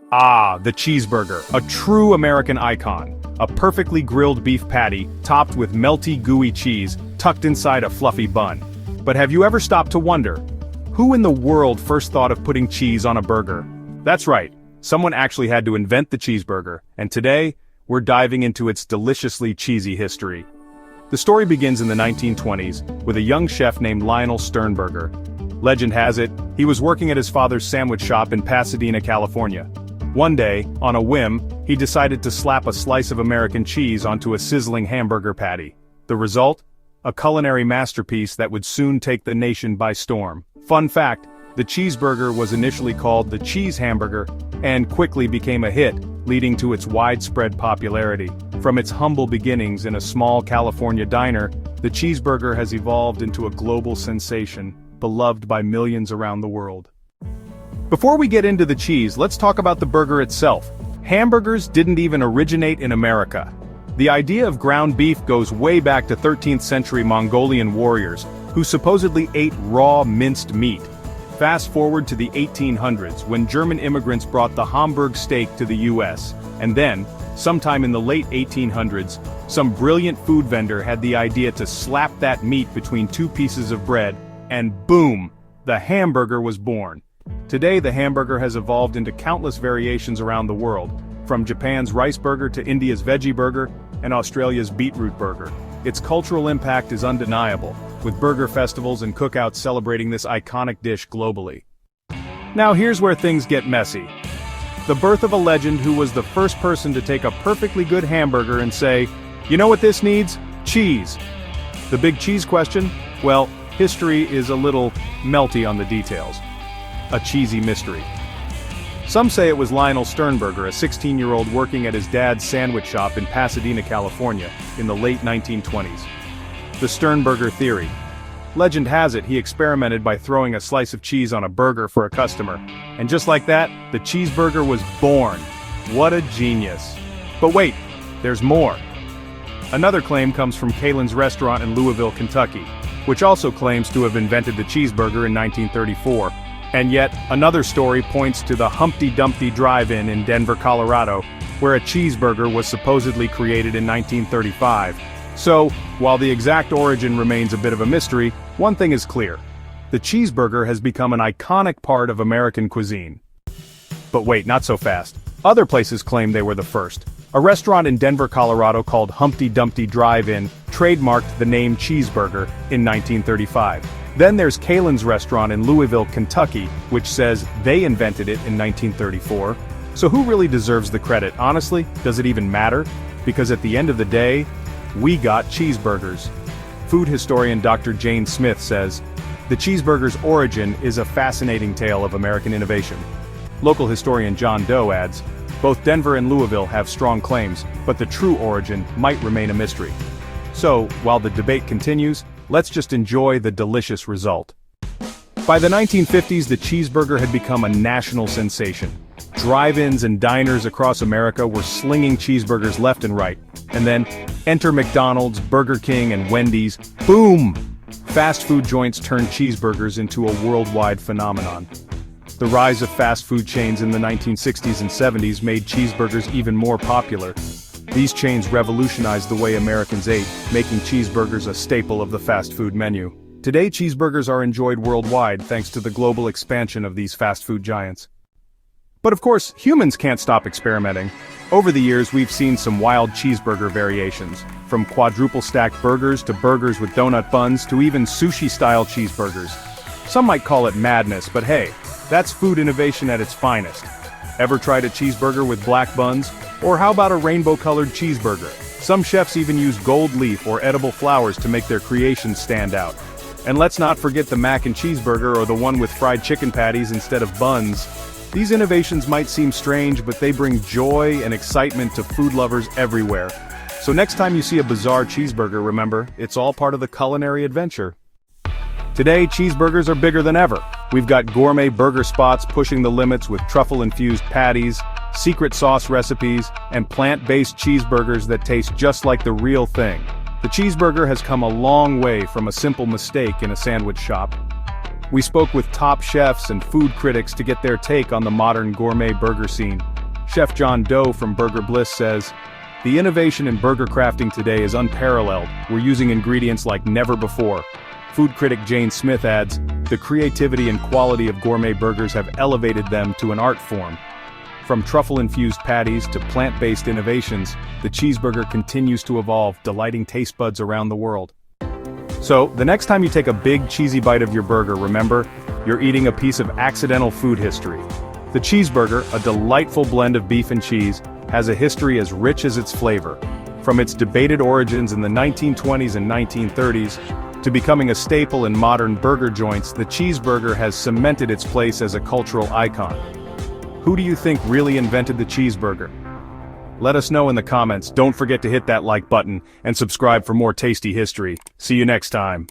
Ah, the cheeseburger, a true American icon. A perfectly grilled beef patty, topped with melty, gooey cheese, tucked inside a fluffy bun. But have you ever stopped to wonder, who in the world first thought of putting cheese on a burger? That's right, someone actually had to invent the cheeseburger, and today, we're diving into its deliciously cheesy history. The story begins in the 1920s, with a young chef named Lionel Sternberger. Legend has it, he was working at his father's sandwich shop in Pasadena, California. One day, on a whim, he decided to slap a slice of American cheese onto a sizzling hamburger patty. The result? A culinary masterpiece that would soon take the nation by storm. Fun fact, the cheeseburger was initially called the cheese hamburger, and quickly became a hit, leading to its widespread popularity. From its humble beginnings in a small California diner, the cheeseburger has evolved into a global sensation, beloved by millions around the world. Before we get into the cheese, let's talk about the burger itself. Hamburgers didn't even originate in America. The idea of ground beef goes way back to 13th century Mongolian warriors, who supposedly ate raw minced meat. Fast forward to the 1800s, when German immigrants brought the Hamburg steak to the US, and then, sometime in the late 1800s, some brilliant food vendor had the idea to slap that meat between two pieces of bread, and boom, the hamburger was born. Today the hamburger has evolved into countless variations around the world, from Japan's rice burger to India's veggie burger, and Australia's beetroot burger. Its cultural impact is undeniable, with burger festivals and cookouts celebrating this iconic dish globally. Now here's where things get messy. The birth of a legend who was the first person to take a perfectly good hamburger and say, "You know what this needs? Cheese." The big cheese question? Well, history is a little melty on the details. A cheesy mystery. Some say it was Lionel Sternberger, a 16-year-old working at his dad's sandwich shop in Pasadena, California, in the late 1920s. The Sternberger theory. Legend has it he experimented by throwing a slice of cheese on a burger for a customer, and just like that, the cheeseburger was born. What a genius. But wait, there's more. Another claim comes from Kalen's restaurant in Louisville, Kentucky, which also claims to have invented the cheeseburger in 1934. And yet, another story points to the Humpty Dumpty Drive-In in Denver, Colorado, where a cheeseburger was supposedly created in 1935. So, while the exact origin remains a bit of a mystery, one thing is clear. The cheeseburger has become an iconic part of American cuisine. But wait, not so fast. Other places claim they were the first. A restaurant in Denver, Colorado called Humpty Dumpty Drive-In trademarked the name cheeseburger in 1935. Then there's Kalen's restaurant in Louisville, Kentucky, which says they invented it in 1934. So who really deserves the credit? Honestly, does it even matter? Because at the end of the day, we got cheeseburgers. Food historian Dr. Jane Smith says, the cheeseburger's origin is a fascinating tale of American innovation. Local historian John Doe adds, both Denver and Louisville have strong claims, but the true origin might remain a mystery. So, while the debate continues, let's just enjoy the delicious result. By the 1950s, the cheeseburger had become a national sensation. Drive-ins and diners across America were slinging cheeseburgers left and right. And then, enter McDonald's, Burger King, and Wendy's. Boom! Fast food joints turned cheeseburgers into a worldwide phenomenon. The rise of fast food chains in the 1960s and 70s made cheeseburgers even more popular. These chains revolutionized the way Americans ate, making cheeseburgers a staple of the fast food menu. Today cheeseburgers are enjoyed worldwide thanks to the global expansion of these fast food giants. But of course, humans can't stop experimenting. Over the years we've seen some wild cheeseburger variations, from quadruple stacked burgers to burgers with donut buns to even sushi-style cheeseburgers. Some might call it madness, but hey, that's food innovation at its finest. Ever tried a cheeseburger with black buns? Or how about a rainbow-colored cheeseburger? Some chefs even use gold leaf or edible flowers to make their creations stand out. And let's not forget the mac and cheeseburger or the one with fried chicken patties instead of buns. These innovations might seem strange, but they bring joy and excitement to food lovers everywhere. So next time you see a bizarre cheeseburger, remember, it's all part of the culinary adventure. Today, cheeseburgers are bigger than ever. We've got gourmet burger spots pushing the limits with truffle-infused patties, secret sauce recipes, and plant-based cheeseburgers that taste just like the real thing. The cheeseburger has come a long way from a simple mistake in a sandwich shop. We spoke with top chefs and food critics to get their take on the modern gourmet burger scene. Chef John Doe from Burger Bliss says, "The innovation in burger crafting today is unparalleled. We're using ingredients like never before." Food critic Jane Smith adds, "The creativity and quality of gourmet burgers have elevated them to an art form." From truffle-infused patties to plant-based innovations, the cheeseburger continues to evolve, delighting taste buds around the world. So, the next time you take a big cheesy bite of your burger, remember, you're eating a piece of accidental food history. The cheeseburger, a delightful blend of beef and cheese, has a history as rich as its flavor. From its debated origins in the 1920s and 1930s, to becoming a staple in modern burger joints, the cheeseburger has cemented its place as a cultural icon. Who do you think really invented the cheeseburger? Let us know in the comments. Don't forget to hit that like button and subscribe for more tasty history. See you next time.